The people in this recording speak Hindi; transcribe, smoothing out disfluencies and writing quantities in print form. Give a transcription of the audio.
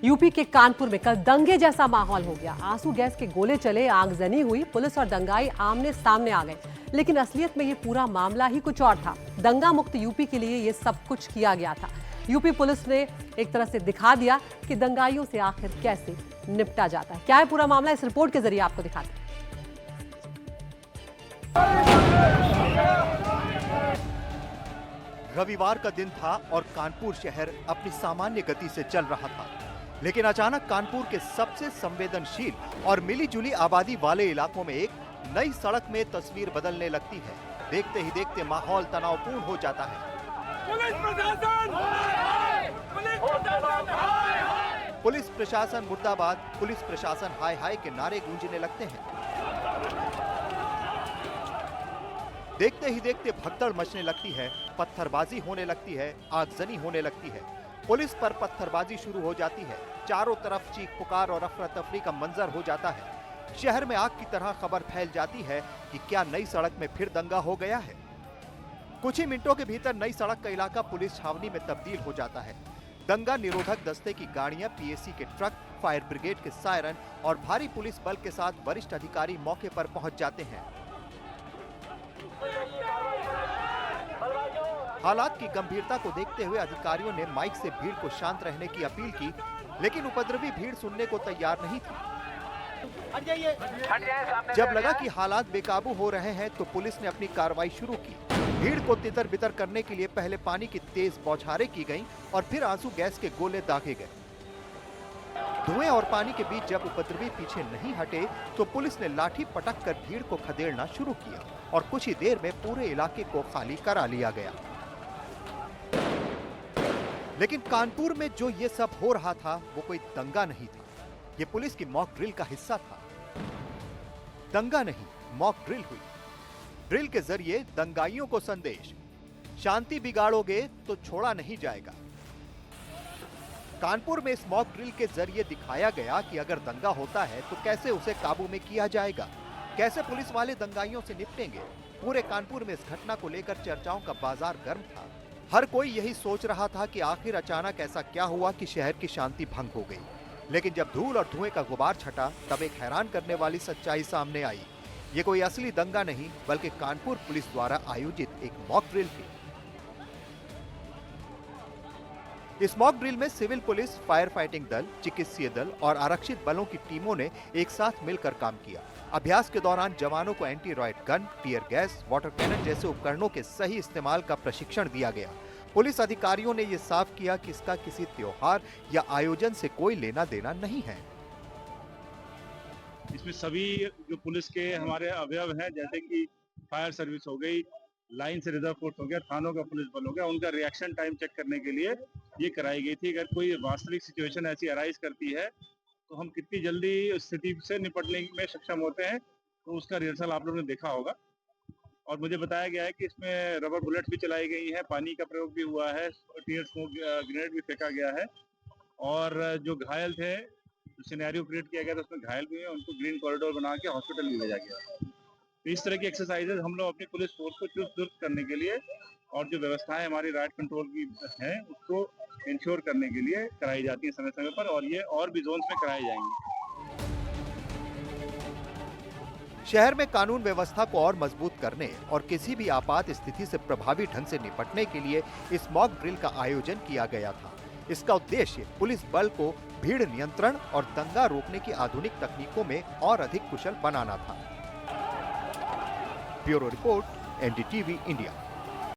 यूपी के कानपुर में कल दंगे जैसा माहौल हो गया। आंसू गैस के गोले चले, आगजनी हुई, पुलिस और दंगाई आमने सामने आ गए। लेकिन असलियत में ये पूरा मामला ही कुछ और था। दंगा मुक्त यूपी के लिए ये सब कुछ किया गया था। यूपी पुलिस ने एक तरह से दिखा दिया कि दंगाइयों से आखिर कैसे निपटा जाता है। क्या है पूरा मामला, इस रिपोर्ट के जरिए आपको दिखाते हैं। रविवार का दिन था और कानपुर शहर अपनी सामान्य गति से चल रहा था, लेकिन अचानक कानपुर के सबसे संवेदनशील और मिलीजुली आबादी वाले इलाकों में एक नई सड़क में तस्वीर बदलने लगती है। देखते ही देखते माहौल तनावपूर्ण हो जाता है। पुलिस प्रशासन मुर्दाबाद, पुलिस प्रशासन हाय हाय के नारे गूंजने लगते हैं। देखते ही देखते भगदड़ मचने लगती है, पत्थरबाजी होने लगती है, आगजनी होने लगती है। पुलिस पर पत्थरबाजी शुरू हो जाती है। चारों तरफ चीख पुकार और अफरा तफरी का मंजर हो जाता है। शहर में आग की तरह खबर फैल जाती है कि क्या नई सड़क में फिर दंगा हो गया है। कुछ ही मिनटों के भीतर नई सड़क का इलाका पुलिस छावनी में तब्दील हो जाता है। दंगा निरोधक दस्ते की गाड़ियां, पीएसी के ट्रक, फायर ब्रिगेड के सायरन और भारी पुलिस बल के साथ वरिष्ठ अधिकारी मौके पर पहुंच जाते हैं। हालात की गंभीरता को देखते हुए अधिकारियों ने माइक से भीड़ को शांत रहने की अपील की, लेकिन उपद्रवी भीड़ सुनने को तैयार नहीं थी। जब लगा कि हालात बेकाबू हो रहे हैं तो पुलिस ने अपनी कार्रवाई शुरू की। भीड़ को तितर बितर करने के लिए पहले पानी की तेज बौछारें की गईं और फिर आंसू गैस के गोले दागे गए। धुएं और पानी के बीच जब उपद्रवी पीछे नहीं हटे तो पुलिस ने लाठी पटक कर भीड़ को खदेड़ना शुरू किया और कुछ ही देर में पूरे इलाके को खाली करा लिया गया। लेकिन कानपुर में जो ये सब हो रहा था वो कोई दंगा नहीं था, ये पुलिस की मॉक ड्रिल का हिस्सा था। दंगा नहीं, मॉक ड्रिल हुई। ड्रिल के जरिए दंगाइयों को संदेश, शांति बिगाड़ोगे तो छोड़ा नहीं जाएगा। कानपुर में इस मॉक ड्रिल के जरिए दिखाया गया कि अगर दंगा होता है तो कैसे उसे काबू में किया जाएगा, कैसे पुलिस वाले दंगाइयों से निपटेंगे। पूरे कानपुर में इस घटना को लेकर चर्चाओं का बाजार गर्म था। हर कोई यही सोच रहा था कि आखिर अचानक ऐसा क्या हुआ कि शहर की शांति भंग हो गई। लेकिन जब धूल और धुएं का गुबार छटा तब एक हैरान करने वाली सच्चाई सामने आई। ये कोई असली दंगा नहीं बल्कि कानपुर पुलिस द्वारा आयोजित एक मॉक ड्रिल थी। इस मॉक ड्रिल में सिविल पुलिस, फायर फाइटिंग दल, चिकित्सीय दल और आरक्षित बलों की टीमों ने एक साथ मिलकर काम किया। अभ्यास के दौरान जवानों को anti rocket gun, tear gas, water cannon जैसे उपकरणों के सही इस्तेमाल का प्रशिक्षण दिया गया। पुलिस अधिकारियों ने यह साफ किया कि इसका किसी त्योहार या आयोजन से कोई लेना देना नहीं है। इसमें सभी जो पुलिस के हमारे अवयव हैं, जैसे कि फायर सर्विस हो गई, लाइन से रिजर्व फोर्स हो गया, थानों का पुलिस बल हो गया, उनका रिएक्शन टाइम चेक करने के लिए ये कराई गई थी। अगर कोई वास्तविक सिचुएशन ऐसी अराइज करती है तो हम कितनी जल्दी स्थिति से निपटने में सक्षम होते हैं, तो उसका रिहर्सल आप लोगों ने देखा होगा। और मुझे बताया गया है कि इसमें रबर बुलेट भी चलाई गई है, पानी का प्रयोग भी हुआ है, टीयर स्मोक ग्रेनेड भी फेंका गया है और जो घायल थे, सिनेरियो क्रिएट किया गया था, उसमें घायल भी हुए, उनको ग्रीन कॉरिडोर बना के हॉस्पिटल भी भेजा गया। तो इस तरह की एक्सरसाइजेज हम लोग अपनी पुलिस फोर्स को चुस्त दुरुस्त करने के लिए और जो व्यवस्थाएं हमारी राइट कंट्रोल की हैं उसको इंश्योर करने के लिए कराई जाती है समय समय पर, और ये और भी जोन्स में कराई जाएंगी। शहर में कानून व्यवस्था को और मजबूत करने और किसी भी आपात स्थिति से प्रभावी ढंग से निपटने के लिए इस मॉक ड्रिल का आयोजन किया गया था। इसका उद्देश्य पुलिस बल को भीड़ नियंत्रण और दंगा रोकने की आधुनिक तकनीकों में और अधिक कुशल बनाना था। Bureau report, NDTV India.